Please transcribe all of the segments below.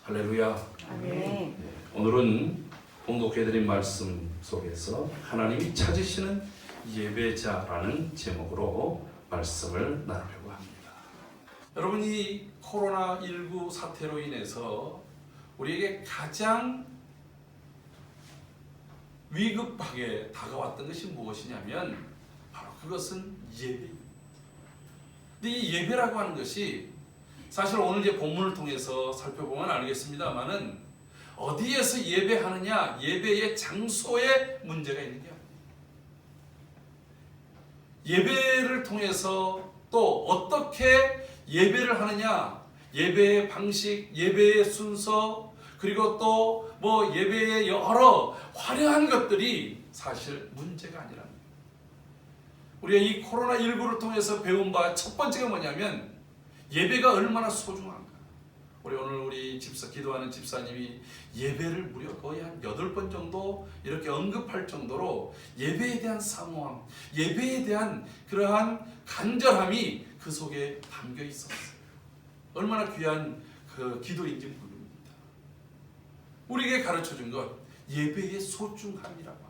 할렐루야. 아멘. 오늘은 봉독해드린 말씀 속에서 하나님이 찾으시는 예배자라는 제목으로 말씀을 나누려고 합니다. 여러분, 이 코로나19 사태로 인해서 우리에게 가장 위급하게 다가왔던 것이 무엇이냐면 바로 그것은 예배입니다. 근데 이 예배라고 하는 것이 사실 오늘 이제 본문을 통해서 살펴보면 알겠습니다만은 어디에서 예배하느냐, 예배의 장소에 문제가 있는 게 아닙니다. 예배를 통해서 또 어떻게 예배를 하느냐, 예배의 방식, 예배의 순서, 그리고 또 뭐 예배의 여러 화려한 것들이 사실 문제가 아니랍니다. 우리가 이 코로나19를 통해서 배운 바 첫 번째가 뭐냐면 예배가 얼마나 소중한가. 우리 기도하는 집사님이 예배를 무려 거의 한 8번 정도 이렇게 언급할 정도로 예배에 대한 사모함, 예배에 대한 그러한 간절함이 그 속에 담겨 있었어요. 얼마나 귀한 그 기도인지 모릅니다. 우리에게 가르쳐 준 것, 예배의 소중함이라고 합니다.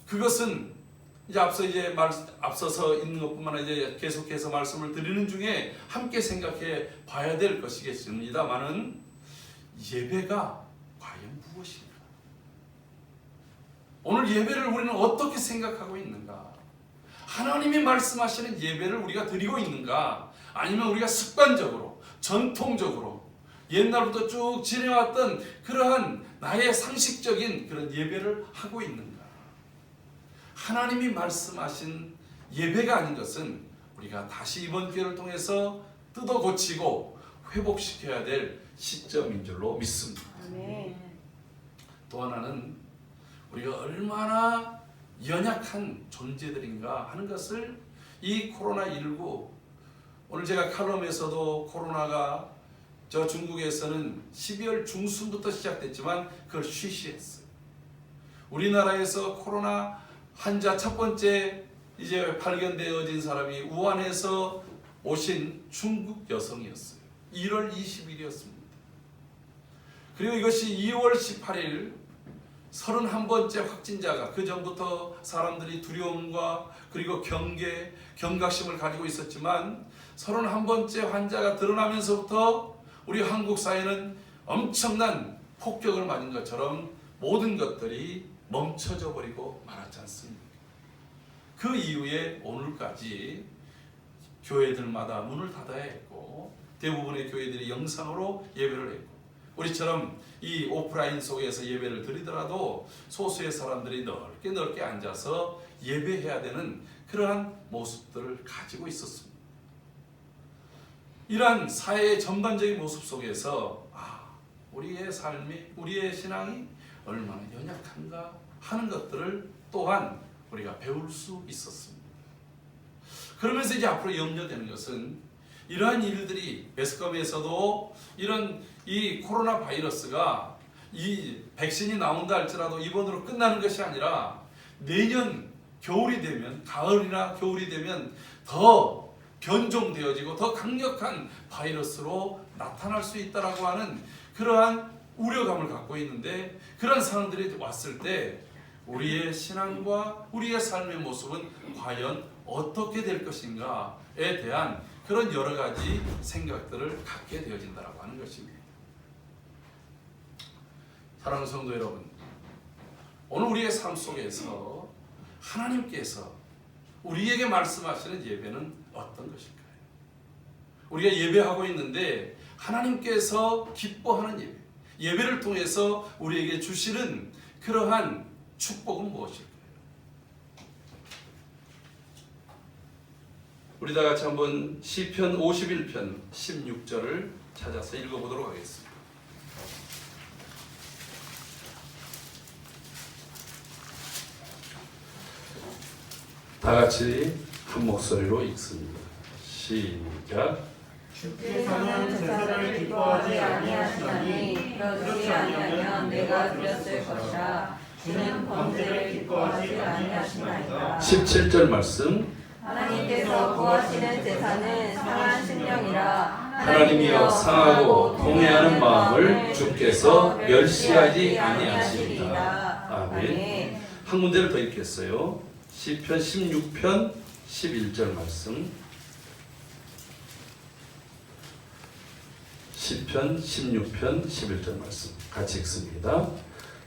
그것은 이제 앞서서 있는 것뿐만 아니라 계속해서 말씀을 드리는 중에 함께 생각해 봐야 될 것이겠습니다만은 예배가 과연 무엇인가? 오늘 예배를 우리는 어떻게 생각하고 있는가? 하나님이 말씀하시는 예배를 우리가 드리고 있는가? 아니면 우리가 습관적으로, 전통적으로 옛날부터 쭉 지내왔던 그러한 나의 상식적인 그런 예배를 하고 있는가? 하나님이 말씀하신 예배가 아닌 것은 우리가 다시 이번 기회를 통해서 뜯어 고치고 회복시켜야 될 시점인 줄로 믿습니다. 아멘. 또 하나는 우리가 얼마나 연약한 존재들인가 하는 것을 이 코로나19, 오늘 제가 칼럼에서도 코로나가 저 중국에서는 12월 중순부터 시작됐지만 그걸 쉬쉬했어요. 우리나라에서 코로나 환자 첫 번째 이제 발견되어진 사람이 우한에서 오신 중국 여성이었어요. 1월 20일이었습니다. 그리고 이것이 2월 18일 31번째 확진자가, 그 전부터 사람들이 두려움과 그리고 경각심을 가지고 있었지만 31번째 환자가 드러나면서부터 우리 한국 사회는 엄청난 폭격을 맞은 것처럼 모든 것들이 멈춰져 버리고 말았지 않습니까? 그 이후에 오늘까지 교회들마다 문을 닫아야 했고 대부분의 교회들이 영상으로 예배를 했고 우리처럼 이 오프라인 속에서 예배를 드리더라도 소수의 사람들이 넓게 앉아서 예배해야 되는 그러한 모습들을 가지고 있었습니다. 이러한 사회의 전반적인 모습 속에서 우리의 삶이, 우리의 신앙이 얼마나 연약한가 하는 것들을 또한 우리가 배울 수 있었습니다. 그러면서 이제 앞으로 염려되는 것은 이러한 일들이 매스컴에서도 이런 이 코로나 바이러스가 이 백신이 나온다 할지라도 이번으로 끝나는 것이 아니라 내년 겨울이 되면, 가을이나 겨울이 되면 더 변종되어지고 더 강력한 바이러스로 나타날 수 있다라고 하는 그러한 우려감을 갖고 있는데, 그런 상황들이 왔을 때 우리의 신앙과 우리의 삶의 모습은 과연 어떻게 될 것인가에 대한 그런 여러 가지 생각들을 갖게 되어진다라고 하는 것입니다. 사랑하는 성도 여러분, 오늘 우리의 삶 속에서 하나님께서 우리에게 말씀하시는 예배는 어떤 것일까요? 우리가 예배하고 있는데 하나님께서 기뻐하는 예배, 예배를 통해서 우리에게 주시는 그러한 축복은 무엇일까요? 우리 다 같이 한번 시편 51편 16절을 찾아서 읽어보도록 하겠습니다. 다 같이 한 목소리로 읽습니다. 시작. 주께서는 제사를 기뻐하지 아니하시나니 그렇지 아니하면 내가 드렸을 것이라. 주는 범죄를 기뻐하지 아니하시나이다. 17절 말씀. 하나님께서 구하시는 제사는 상한 심령이라 하나님이여 상하고 통회하는 마음을 주께서 멸시하지 아니하시리다. 아멘. 한 문제를 더 읽겠어요. 시편 16편 11절 말씀. 시편 16편 11절 말씀 같이 읽습니다.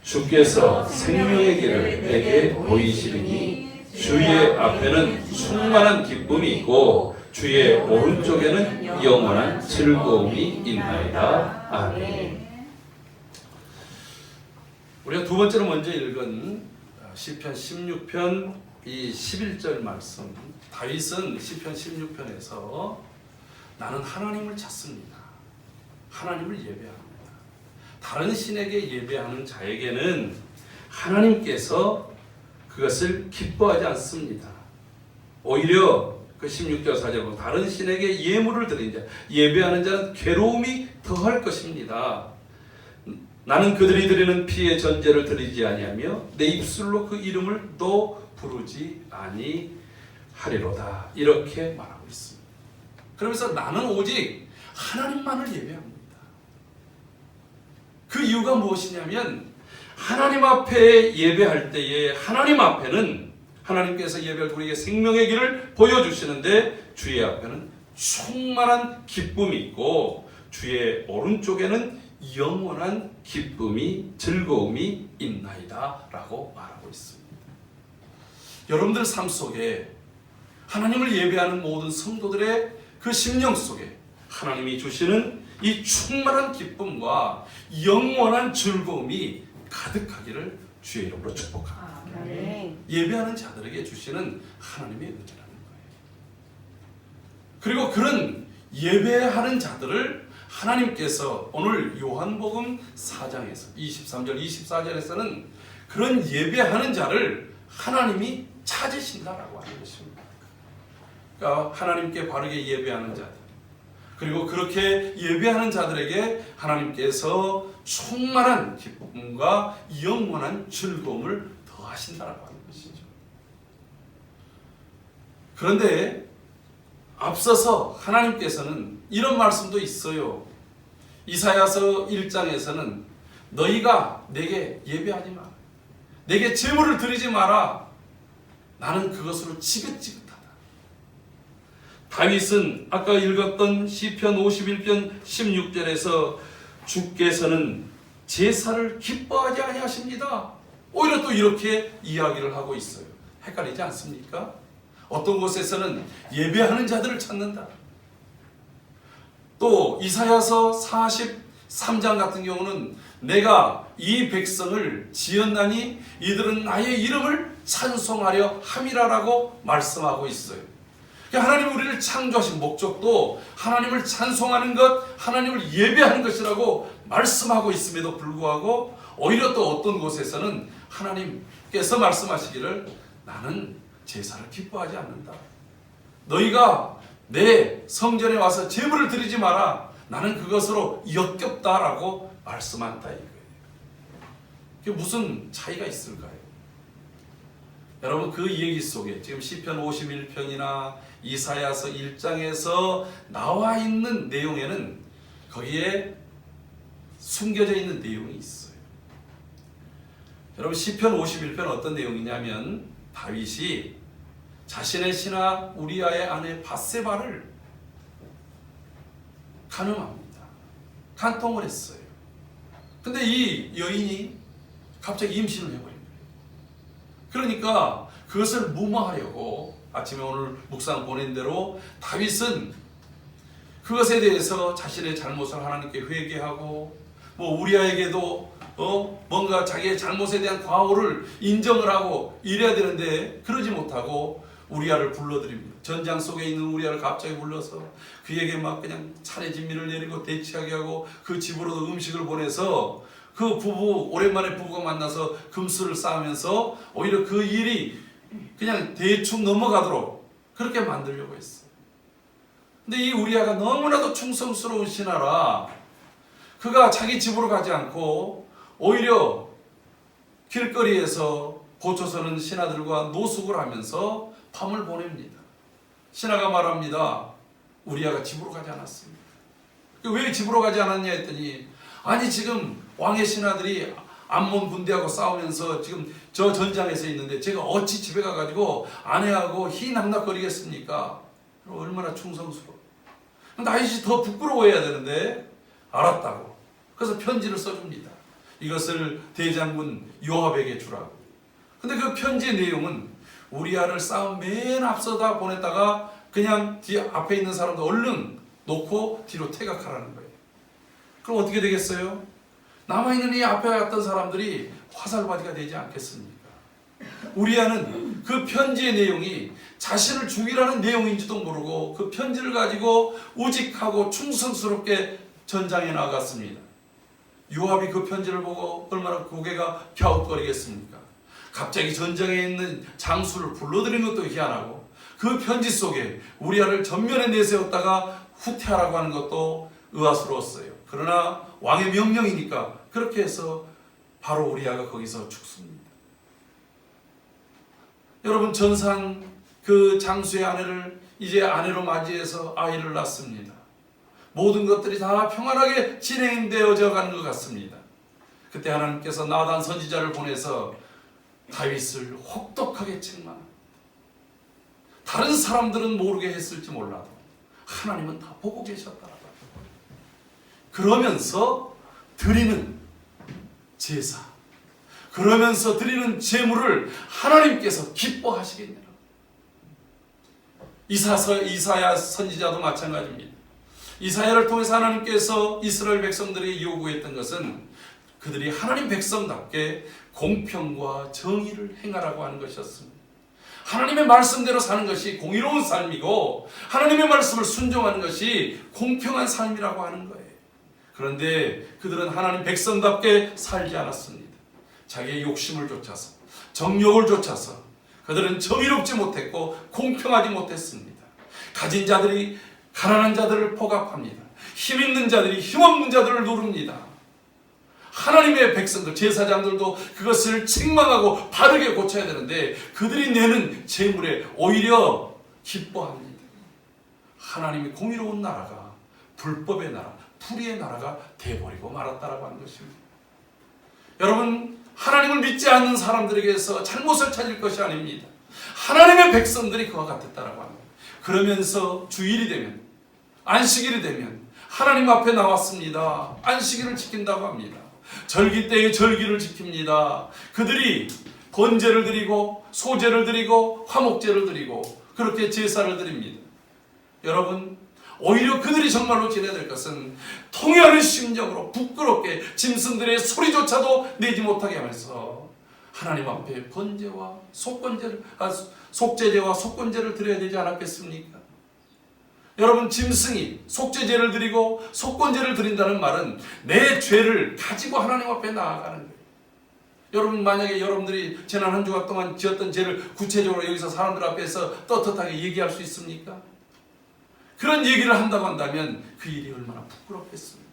주께서 생명의 길을 내게 보이시리니 주의 앞에는 충만한 기쁨이 있고 주의 오른쪽에는 영원한 즐거움이 있나이다. 아멘. 우리가 두 번째로 먼저 읽은 시편 16편 이 11절 말씀. 다윗은 시편 16편에서 나는 하나님을 찾습니다. 하나님을 예배합니다. 다른 신에게 예배하는 자에게는 하나님께서 그것을 기뻐하지 않습니다. 오히려 그 16절 4절 보면 다른 신에게 예물을 드린 자, 예배하는 자는 괴로움이 더할 것입니다. 나는 그들이 드리는 피의 전제를 드리지 아니하며 내 입술로 그 이름을 또 부르지 아니하리로다. 이렇게 말하고 있습니다. 그러면서 나는 오직 하나님만을 예배합니다. 그 이유가 무엇이냐면 하나님 앞에 예배할 때에 하나님 앞에는 하나님께서 예배할 우리에게 생명의 길을 보여주시는데 주의 앞에는 충만한 기쁨이 있고 주의 오른쪽에는 영원한 기쁨이 즐거움이 있나이다 라고 말하고 있습니다. 여러분들 삶 속에 하나님을 예배하는 모든 성도들의 그 심령 속에 하나님이 주시는 이 충만한 기쁨과 영원한 즐거움이 가득하기를 주의 이름으로 축복합니다. 예배하는 자들에게 주시는 하나님의 은혜라는 거예요. 그리고 그런 예배하는 자들을 하나님께서 오늘 요한복음 4장에서 23절 24절에서는 그런 예배하는 자를 하나님이 찾으신다라고 하는 것입니다. 그러니까 하나님께 바르게 예배하는 자들, 그리고 그렇게 예배하는 자들에게 하나님께서 충만한 기쁨과 영원한 즐거움을 더하신다라고 하는 것이죠. 그런데 앞서서 하나님께서는 이런 말씀도 있어요. 이사야서 1장에서는 너희가 내게 예배하지 마라. 내게 제물을 드리지 마라. 나는 그것으로 지긋지긋하다. 다윗은 아까 읽었던 시편 51편 16절에서 주께서는 제사를 기뻐하지 아니하십니다. 오히려 또 이렇게 이야기를 하고 있어요. 헷갈리지 않습니까? 어떤 곳에서는 예배하는 자들을 찾는다. 또 이사야서 43장 같은 경우는 내가 이 백성을 지었나니 이들은 나의 이름을 찬송하려 함이라라고 말씀하고 있어요. 하나님 우리를 창조하신 목적도 하나님을 찬송하는 것, 하나님을 예배하는 것이라고 말씀하고 있음에도 불구하고 오히려 또 어떤 곳에서는 하나님께서 말씀하시기를 나는 제사를 기뻐하지 않는다. 너희가 내 성전에 와서 제물을 드리지 마라. 나는 그것으로 역겹다라고 말씀한다 이거예요. 그게 무슨 차이가 있을까요? 여러분 그 얘기 속에 지금 시편 51편이나 이사야서 1장에서 나와 있는 내용에는 거기에 숨겨져 있는 내용이 있어요. 여러분 시편 51편 어떤 내용이냐면 다윗이 자신의 신하 우리아의 아내 밧세바를 간음합니다. 간통을 했어요. 근데 이 여인이 갑자기 임신을 해버린 거예요. 그러니까 그것을 무마하려고 아침에 오늘 묵상 보낸 대로 다윗은 그것에 대해서 자신의 잘못을 하나님께 회개하고 우리아에게도 뭔가 자기의 잘못에 대한 과오를 인정을 하고 이래야 되는데 그러지 못하고 우리아를 불러들입니다. 전장 속에 있는 우리아를 갑자기 불러서 그에게 막 그냥 차례 진미를 내리고 대치하게 하고 그 집으로도 음식을 보내서 그 부부 오랜만에 부부가 만나서 금수를 쌓으면서 오히려 그 일이 그냥 대충 넘어가도록 그렇게 만들려고 했어요. 근데 이 우리아가 너무나도 충성스러운 신하라 그가 자기 집으로 가지 않고 오히려 길거리에서 고쳐서는 신하들과 노숙을 하면서 밤을 보냅니다. 신하가 말합니다. 우리아가 집으로 가지 않았습니다. 왜 집으로 가지 않았냐 했더니 아니 지금 왕의 신하들이 암몬 군대하고 싸우면서 지금 저 전장에서 있는데 제가 어찌 집에 가가지고 아내하고 희낙낙거리겠습니까? 얼마나 충성스러워. 나이씨 더 부끄러워해야 되는데 알았다고. 그래서 편지를 써줍니다. 이것을 대장군 요압에게 주라고. 근데 그 편지의 내용은 우리아를 싸움 맨 앞서다 보냈다가 그냥 뒤 앞에 있는 사람도 얼른 놓고 뒤로 퇴각하라는 거예요. 그럼 어떻게 되겠어요? 남아있는 이 앞에 갔던 사람들이 화살바지가 되지 않겠습니까? 우리아는 그 편지의 내용이 자신을 죽이라는 내용인지도 모르고 그 편지를 가지고 우직하고 충성스럽게 전장에 나갔습니다. 요압이 그 편지를 보고 얼마나 고개가 갸웃거리겠습니까? 갑자기 전장에 있는 장수를 불러들인 것도 희한하고 그 편지 속에 우리아를 전면에 내세웠다가 후퇴하라고 하는 것도 의아스러웠어요. 그러나 왕의 명령이니까 그렇게 해서 바로 우리아가 거기서 죽습니다. 여러분, 전상 그 장수의 아내를 이제 아내로 맞이해서 아이를 낳습니다. 모든 것들이 다 평안하게 진행되어져 가는 것 같습니다. 그때 하나님께서 나단 선지자를 보내서 다윗을 혹독하게 책망합니다. 다른 사람들은 모르게 했을지 몰라도 하나님은 다 보고 계셨다라고. 그러면서 드리는 제사, 그러면서 드리는 제물을 하나님께서 기뻐하시겠느냐. 이사야 선지자도 마찬가지입니다. 이사야를 통해서 하나님께서 이스라엘 백성들에게 요구했던 것은 그들이 하나님 백성답게 공평과 정의를 행하라고 하는 것이었습니다. 하나님의 말씀대로 사는 것이 공의로운 삶이고 하나님의 말씀을 순종하는 것이 공평한 삶이라고 하는 거예요. 그런데 그들은 하나님 백성답게 살지 않았습니다. 자기의 욕심을 쫓아서, 정욕을 쫓아서 그들은 정의롭지 못했고 공평하지 못했습니다. 가진 자들이 가난한 자들을 포갑합니다. 힘 있는 자들이 힘없는 자들을 누릅니다. 하나님의 백성들, 제사장들도 그것을 책망하고 바르게 고쳐야 되는데 그들이 내는 재물에 오히려 기뻐합니다. 하나님의 공의로운 나라가 불법의 나라, 불의의 나라가 돼버리고 말았다라고 하는 것입니다. 여러분, 하나님을 믿지 않는 사람들에게서 잘못을 찾을 것이 아닙니다. 하나님의 백성들이 그와 같았다라고 합니다. 그러면서 주일이 되면, 안식일이 되면 하나님 앞에 나왔습니다. 안식일을 지킨다고 합니다. 절기 때에 절기를 지킵니다. 그들이 번제를 드리고 소제를 드리고 화목제를 드리고 그렇게 제사를 드립니다. 여러분, 오히려 그들이 정말로 지내야 될 것은 통회하는 심정으로 부끄럽게 짐승들의 소리조차도 내지 못하게 하면서 하나님 앞에 번제와 속죄제와 속건제를 드려야 되지 않았겠습니까? 여러분, 짐승이 속죄제를 드리고 속건제를 드린다는 말은 내 죄를 가지고 하나님 앞에 나아가는 거예요. 여러분, 만약에 여러분들이 지난 한 주간 동안 지었던 죄를 구체적으로 여기서 사람들 앞에서 떳떳하게 얘기할 수 있습니까? 그런 얘기를 한다고 한다면 그 일이 얼마나 부끄럽겠습니까?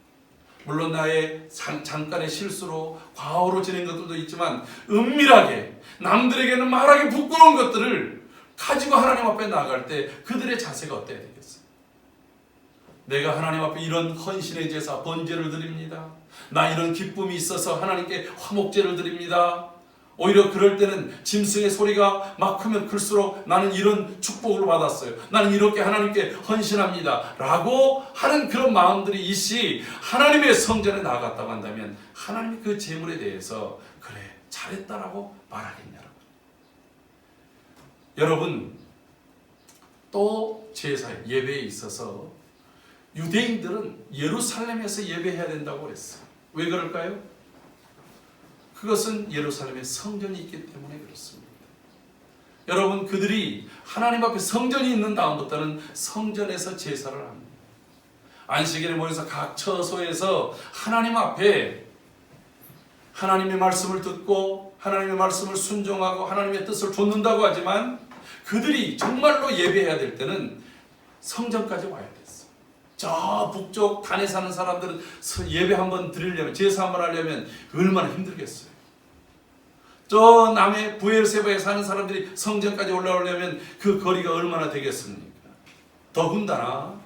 물론 나의 잠깐의 실수로 과오로 지낸 것들도 있지만 은밀하게 남들에게는 말하기 부끄러운 것들을 가지고 하나님 앞에 나아갈 때 그들의 자세가 어때야 되겠어요? 내가 하나님 앞에 이런 헌신의 제사, 번제를 드립니다. 나 이런 기쁨이 있어서 하나님께 화목제를 드립니다. 오히려 그럴 때는 짐승의 소리가 막 크면 클수록 나는 이런 축복을 받았어요. 나는 이렇게 하나님께 헌신합니다. 라고 하는 그런 마음들이 있이 하나님의 성전에 나아갔다고 한다면 하나님이 그 제물에 대해서 그래, 잘했다라고 말하겠냐라고. 여러분, 또 제사, 예배에 있어서 유대인들은 예루살렘에서 예배해야 된다고 했어요. 왜 그럴까요? 그것은 예루살렘에 성전이 있기 때문에 그렇습니다. 여러분, 그들이 하나님 앞에 성전이 있는 다음부터는 성전에서 제사를 합니다. 안식일에 모여서 각 처소에서 하나님 앞에 하나님의 말씀을 듣고 하나님의 말씀을 순종하고 하나님의 뜻을 좇는다고 하지만 그들이 정말로 예배해야 될 때는 성전까지 와야 됐어요. 저 북쪽 단에 사는 사람들은 예배 한번 드리려면, 제사 한번 하려면 얼마나 힘들겠어요. 저 남해 부엘세바에 사는 사람들이 성전까지 올라오려면 그 거리가 얼마나 되겠습니까? 더군다나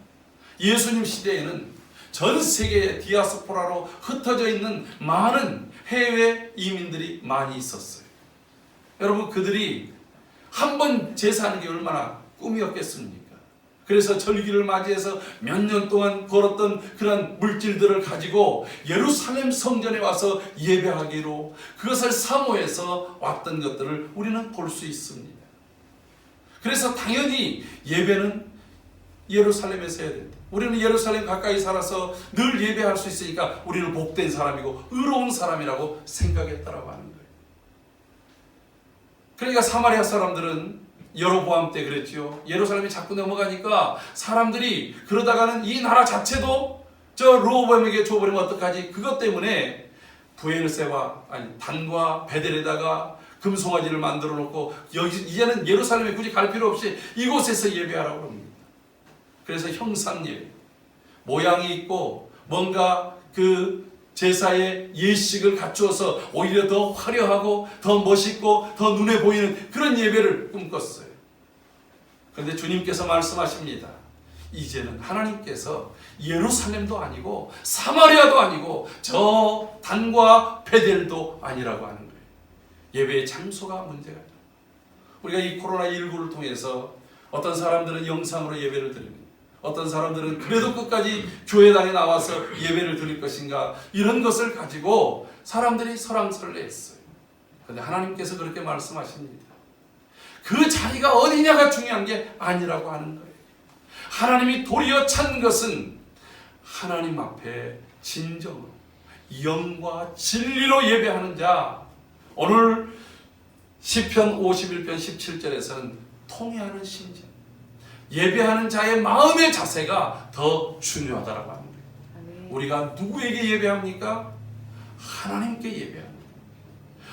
예수님 시대에는 전 세계의 디아스포라로 흩어져 있는 많은 해외 이민들이 많이 있었어요. 여러분, 그들이 한 번 제사하는 게 얼마나 꿈이었겠습니까? 그래서 절기를 맞이해서 몇 년 동안 걸었던 그런 물질들을 가지고 예루살렘 성전에 와서 예배하기로 그것을 사모해서 왔던 것들을 우리는 볼 수 있습니다. 그래서 당연히 예배는 예루살렘에서 해야 된다. 우리는 예루살렘 가까이 살아서 늘 예배할 수 있으니까 우리는 복된 사람이고 의로운 사람이라고 생각했다라고 하는 거예요. 그러니까 사마리아 사람들은 여로보암 때 그랬죠. 예루살렘이 자꾸 넘어가니까 사람들이 그러다가는 이 나라 자체도 저 르호보암에게 줘버리면 어떡하지? 그것 때문에 부엘세바 단과 베델에다가 금송아지를 만들어 놓고 여기 이제는 예루살렘에 굳이 갈 필요 없이 이곳에서 예배하라고 합니다. 그래서 형상 예배, 모양이 있고 뭔가 그 제사의 예식을 갖추어서 오히려 더 화려하고 더 멋있고 더 눈에 보이는 그런 예배를 꿈꿨어요. 그런데 주님께서 말씀하십니다. 이제는 하나님께서 예루살렘도 아니고 사마리아도 아니고 저 단과 베델도 아니라고 하는 거예요. 예배의 장소가 문제가 있다. 우리가 이 코로나19를 통해서 어떤 사람들은 영상으로 예배를 드립니다. 어떤 사람들은 그래도 끝까지 교회당에 나와서 예배를 드릴 것인가, 이런 것을 가지고 사람들이 설왕설래했어요. 그런데 하나님께서 그렇게 말씀하십니다. 그 자리가 어디냐가 중요한 게 아니라고 하는 거예요. 하나님이 도리어 찾는 것은 하나님 앞에 진정으로 영과 진리로 예배하는 자. 오늘 시편 51편 17절에서는 통회하는 심정, 예배하는 자의 마음의 자세가 더 중요하다라고 하는 거예요. 우리가 누구에게 예배합니까? 하나님께 예배합니다.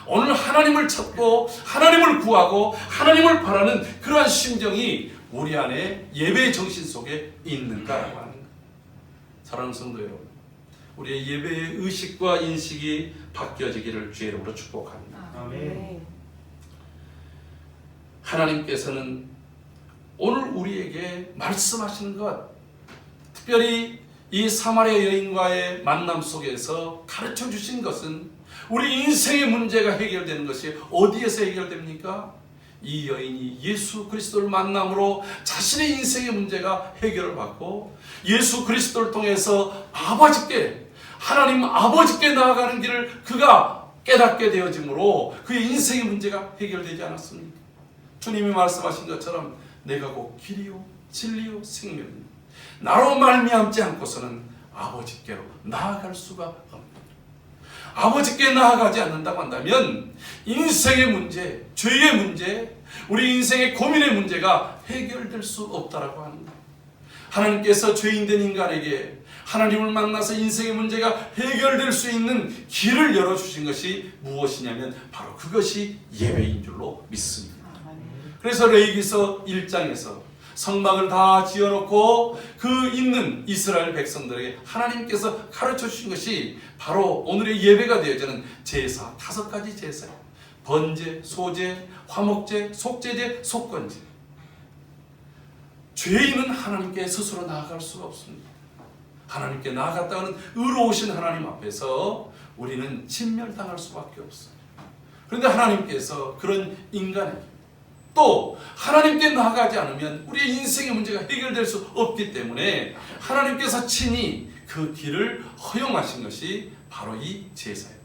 오늘 하나님을 찾고 하나님을 구하고 하나님을 바라는 그러한 심정이 우리 안에 예배의 정신 속에 있는가라고 하는 거예요. 사랑하는 성도 여러분, 우리의 예배의 의식과 인식이 바뀌어지기를 주의 이름으로 축복합니다. 아멘. 하나님께서는 오늘 우리에게 말씀하시는 것, 특별히 이 사마리아 여인과의 만남 속에서 가르쳐 주신 것은 우리 인생의 문제가 해결되는 것이 어디에서 해결됩니까? 이 여인이 예수 그리스도를 만남으로 자신의 인생의 문제가 해결을 받고 예수 그리스도를 통해서 아버지께, 하나님 아버지께 나아가는 길을 그가 깨닫게 되어짐으로 그의 인생의 문제가 해결되지 않았습니까? 주님이 말씀하신 것처럼 내가 곧 길이요 진리요 생명입니다. 나로 말미암지 않고서는 아버지께로 나아갈 수가 없습니다. 아버지께 나아가지 않는다고 한다면 인생의 문제, 죄의 문제, 우리 인생의 고민의 문제가 해결될 수 없다라고 하는 거예요. 하나님께서 죄인된 인간에게 하나님을 만나서 인생의 문제가 해결될 수 있는 길을 열어주신 것이 무엇이냐면 바로 그것이 예배인 줄로 믿습니다. 그래서 레위기서 1장에서 성막을 다 지어놓고 그 있는 이스라엘 백성들에게 하나님께서 가르쳐 주신 것이 바로 오늘의 예배가 되어지는 제사, 5가지 제사예요. 번제, 소제, 화목제, 속제제, 속건제. 죄인은 하나님께 스스로 나아갈 수가 없습니다. 하나님께 나아갔다가는 의로우신 하나님 앞에서 우리는 진멸당할 수밖에 없어요. 그런데 하나님께서 그런 인간에게 또 하나님께 나아가지 않으면 우리의 인생의 문제가 해결될 수 없기 때문에 하나님께서 친히 그 길을 허용하신 것이 바로 이 제사입니다.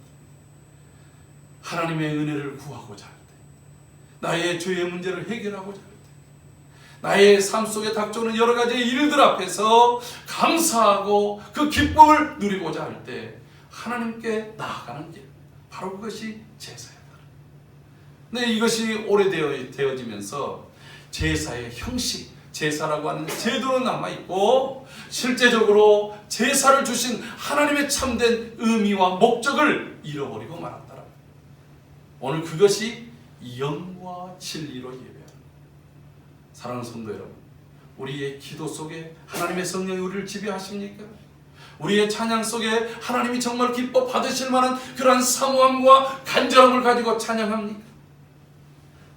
하나님의 은혜를 구하고자 할 때, 나의 죄의 문제를 해결하고자 할 때, 나의 삶 속에 닥쳐오는 여러 가지 일들 앞에서 감사하고 그 기쁨을 누리고자 할 때 하나님께 나아가는 길, 바로 그것이 제사입니다. 네, 이것이 오래되어지면서 제사의 형식, 제사라고 하는 제도는 남아있고 실제적으로 제사를 주신 하나님의 참된 의미와 목적을 잃어버리고 말았다. 오늘 그것이 영과 진리로 예배하는, 사랑하는 성도 여러분, 우리의 기도 속에 하나님의 성령이 우리를 지배하십니까? 우리의 찬양 속에 하나님이 정말 기뻐 받으실 만한 그러한 사모함과 간절함을 가지고 찬양합니까?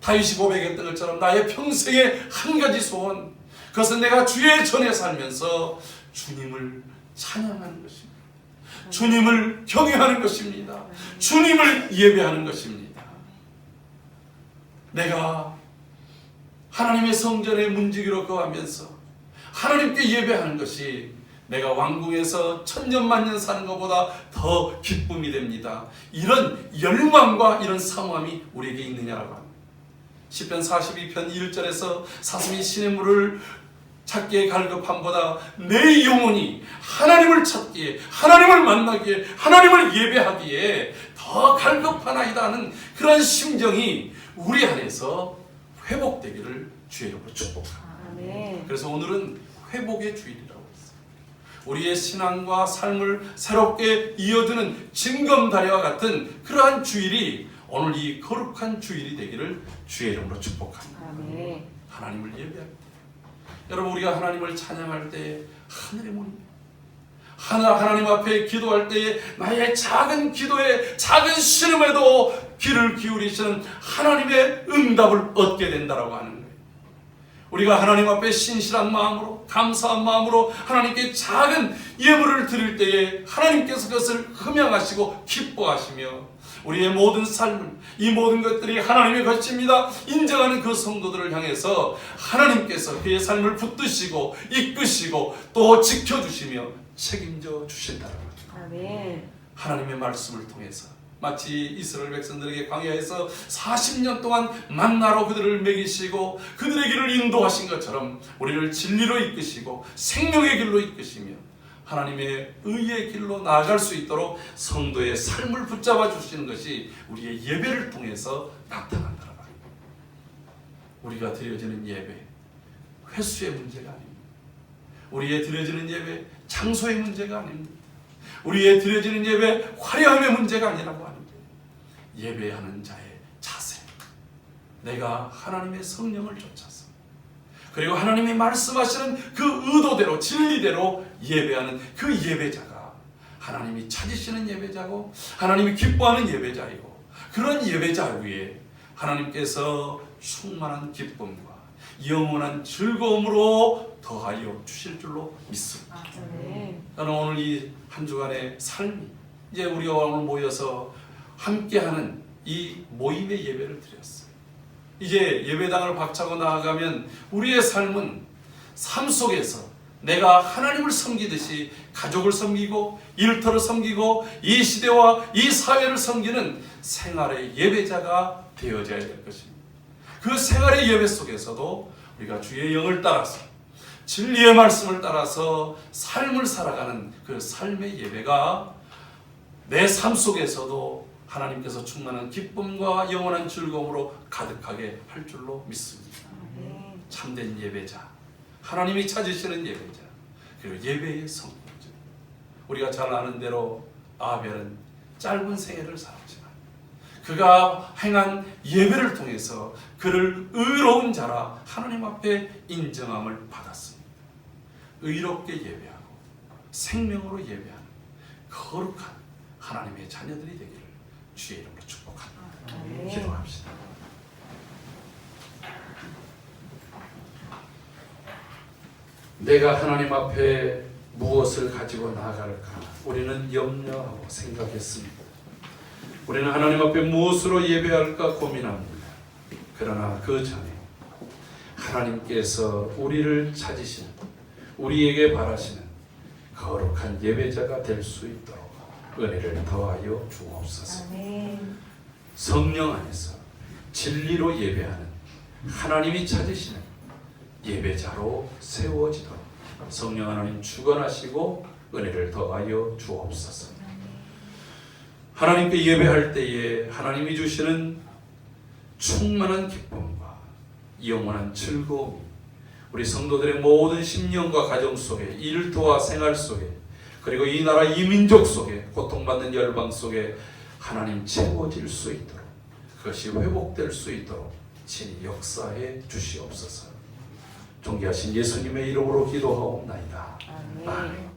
다윗이 고백했던 것처럼 나의 평생의 한 가지 소원, 그것은 내가 주의 전에 살면서 주님을 찬양하는 것입니다. 주님을 경외하는 것입니다. 주님을 예배하는 것입니다. 내가 하나님의 성전에 문지기로 거하면서 하나님께 예배하는 것이 내가 왕궁에서 천년만년 사는 것보다 더 기쁨이 됩니다. 이런 열망과 이런 사모함이 우리에게 있느냐라고 합니다. 시편 42편 1절에서 사슴이 시냇물을 찾기에 갈급함보다 내 영혼이 하나님을 찾기에, 하나님을 만나기에, 하나님을 예배하기에 더 갈급하나이다 하는 그런 심정이 우리 안에서 회복되기를 주의 이름으로 축복합니다. 그래서 오늘은 회복의 주일이라고 했어요. 우리의 신앙과 삶을 새롭게 이어드는 징검다리와 같은 그러한 주일이 오늘 이 거룩한 주일이 되기를 주의 이름으로 축복합니다. 하나님을 예배할 때, 여러분 우리가 하나님을 찬양할 때 하늘의 문이 하나님 앞에 기도할 때에 나의 작은 기도에 작은 신음에도 귀를 기울이시는 하나님의 응답을 얻게 된다라고 하는 거예요. 우리가 하나님 앞에 신실한 마음으로 감사한 마음으로 하나님께 작은 예물을 드릴 때에 하나님께서 그것을 흠양하시고 기뻐하시며 우리의 모든 삶을 이 모든 것들이 하나님의 것입니다 인정하는 그 성도들을 향해서 하나님께서 그의 삶을 붙드시고 이끄시고 또 지켜주시며 책임져 주신다는 거죠. 하나님의 말씀을 통해서 마치 이스라엘 백성들에게 광야에서 40년 동안 만나로 그들을 먹이시고 그들의 길을 인도하신 것처럼 우리를 진리로 이끄시고 생명의 길로 이끄시며 하나님의 의의 길로 나아갈 수 있도록 성도의 삶을 붙잡아 주시는 것이 우리의 예배를 통해서 나타난다는 말입니다. 우리가 드려지는 예배, 횟수의 문제가 아닙니다. 우리의 드려지는 예배, 장소의 문제가 아닙니다. 우리의 드려지는 예배, 화려함의 문제가 아니라고 하는 거예요. 예배하는 자의 자세, 내가 하나님의 성령을 쫓아서 그리고 하나님이 말씀하시는 그 의도대로 진리대로 예배하는 그 예배자가 하나님이 찾으시는 예배자고 하나님이 기뻐하는 예배자이고 그런 예배자 위에 하나님께서 충만한 기쁨과 영원한 즐거움으로 더하여 주실 줄로 믿습니다. 저는 오늘 이 한 주간의 삶이 이제 우리가 오늘 모여서 함께하는 이 모임의 예배를 드렸어요. 이제 예배당을 박차고 나아가면 우리의 삶은 삶 속에서 내가 하나님을 섬기듯이 가족을 섬기고 일터를 섬기고 이 시대와 이 사회를 섬기는 생활의 예배자가 되어져야 될 것입니다. 그 생활의 예배 속에서도 우리가 주의 영을 따라서 진리의 말씀을 따라서 삶을 살아가는 그 삶의 예배가 내 삶 속에서도 하나님께서 충만한 기쁨과 영원한 즐거움으로 가득하게 할 줄로 믿습니다. 참된 예배자, 하나님이 찾으시는 예배자, 그리고 예배의 성공자. 우리가 잘 아는 대로 아벨은 짧은 생애를 살았지만 그가 행한 예배를 통해서 그를 의로운 자라 하나님 앞에 인정함을 받았습니다. 의롭게 예배하고 생명으로 예배하는 거룩한 하나님의 자녀들이 되기를 주의 이름으로 축복합니다. 기도합시다. 내가 하나님 앞에 무엇을 가지고 나아갈까 우리는 염려하고 생각했습니다. 우리는 하나님 앞에 무엇으로 예배할까 고민합니다. 그러나 그 전에 하나님께서 우리를 찾으시는 우리에게 바라시는 거룩한 예배자가 될 수 있도록 은혜를 더하여 주옵소서. 성령 안에서 진리로 예배하는 하나님이 찾으시는 예배자로 세워지도록 성령 하나님 주관하시고 은혜를 더하여 주옵소서. 하나님께 예배할 때에 하나님이 주시는 충만한 기쁨과 영원한 즐거움이 우리 성도들의 모든 심령과 가정 속에 일터와 생활 속에 그리고 이 나라 이 민족 속에 고통받는 열방 속에 하나님 채워질 수 있도록 그것이 회복될 수 있도록 친히 역사해 주시옵소서. 존귀하신 예수님의 이름으로 기도하옵나이다. 아멘.